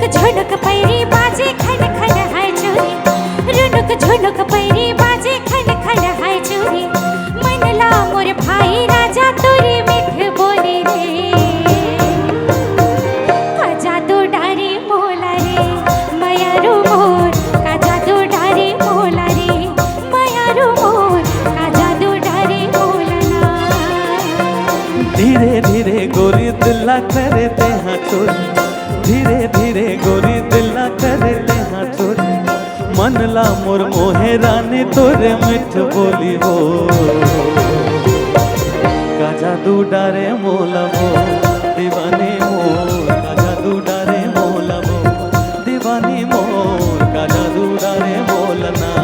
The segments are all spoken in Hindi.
झुनुक पैरी बाजे खन खन हाय चोरी, रुनुक झुनुक पैरी बाजे खन खन हाय चोरी। मनला मोर भाई राजा तोरी मिठ बोले रे, का जादू डारे मोला रे मयारू मोर, का जादू डारे मोला रे मयारू मोर, का जादू डारे मोला ना। धीरे धीरे गोरी दिला करे ते हाँ चोरी, धीरे धीरे गोरी दिला करे ते हाँ चोरी। मनला मोर मोहे रानी तोरे मिठ बोली हो, का जादू डारे मोला वो दीवानी मोर, का जादू डारे मोला वो दीवानी मोर, का जादू डारे मोला ना।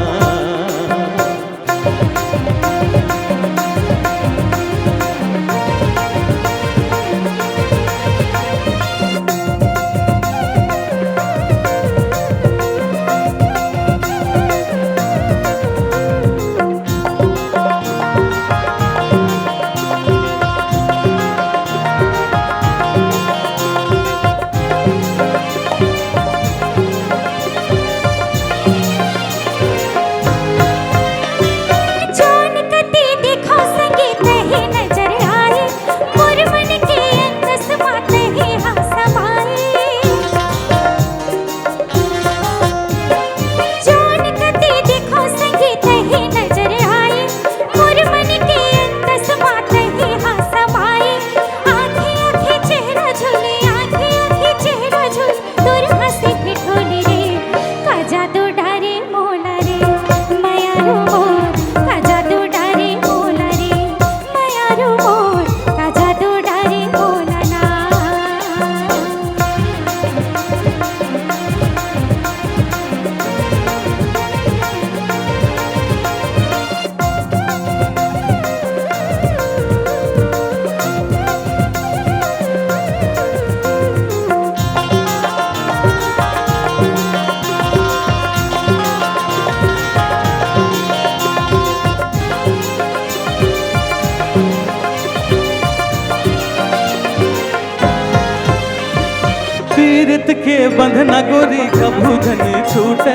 पीरित के बंधना गोरी कभू जन छूटे,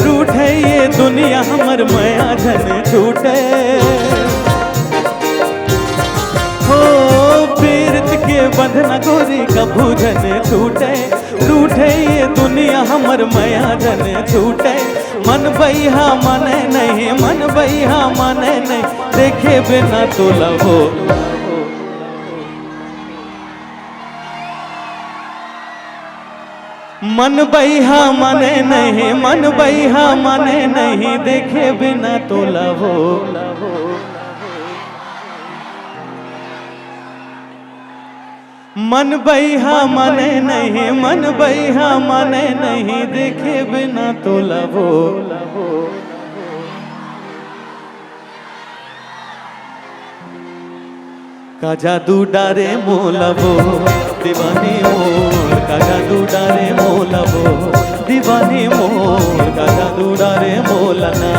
रूठे ये दुनिया हमर माया जन छूटे। हो पीरित के बंधना गोरी कभू जन छूटे, रूठे ये दुनिया हमर माया जन छूटे। मन बइहा माने नहीं, मन बइहा माने नहीं, देखे बिना तोला हो। मन बइहा माने नहीं, मन बइहा माने नहीं, देखे बिना तोला हो। मन बइहा माने नहीं, मन बइहा माने नहीं, देखे बिना तोला हो। का जादू डारे मोला वो दीवानी मोर, का जादू डारे मोला वो दीवानी मोर, का जादू डारे मोला ना।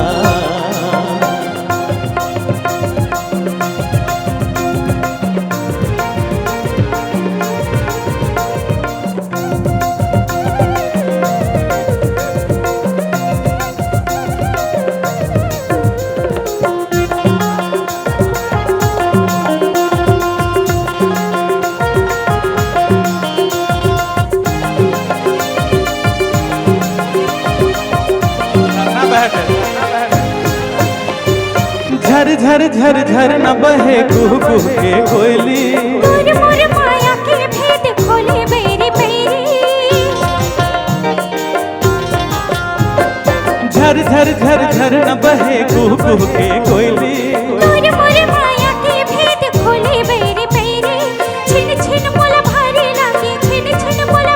झर झर झर झर न बहे कुह कुह के कोयली, मोर मोर माया के भेद खोले बेरी बेरी। झर झर झर झर न बहे कुह कुह के कोयली, मोर मोर माया के भेद खोले बेरी बेरी। छिन छिन मोला भारी लागे, छिन छिन मोला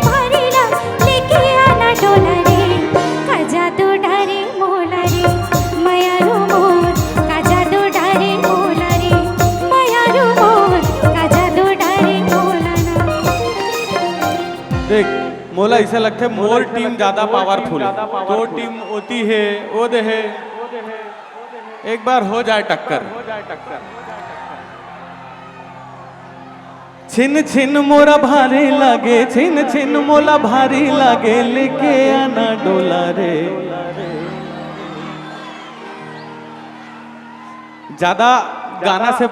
देख मोला ऐसा लगता है मोर टीम ज्यादा पावरफुल, तो टीम होती है वो दे है, एक बार हो जाए टक्कर। छिन छिन मोरा भारी लागे, छिन छिन मोला भारी लागे, लेके आना डोला रे। ज्यादा गाना से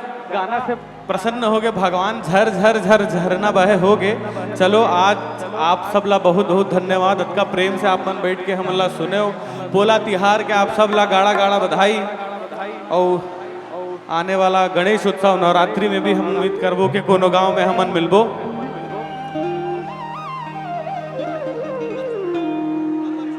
प्रसन्न हो गए भगवान, झर झर झर झरना बहे हो गए। चलो आज आप सबला बहुत बहुत धन्यवाद, अतका प्रेम से आप मन बैठ के हमला सुने हो। पोला तिहार के आप सबला गाड़ा गाड़ा बधाई। और आने वाला गणेश उत्सव नवरात्रि में भी हम उम्मीद करबो कि कोनो गांव में हमन मिलबो।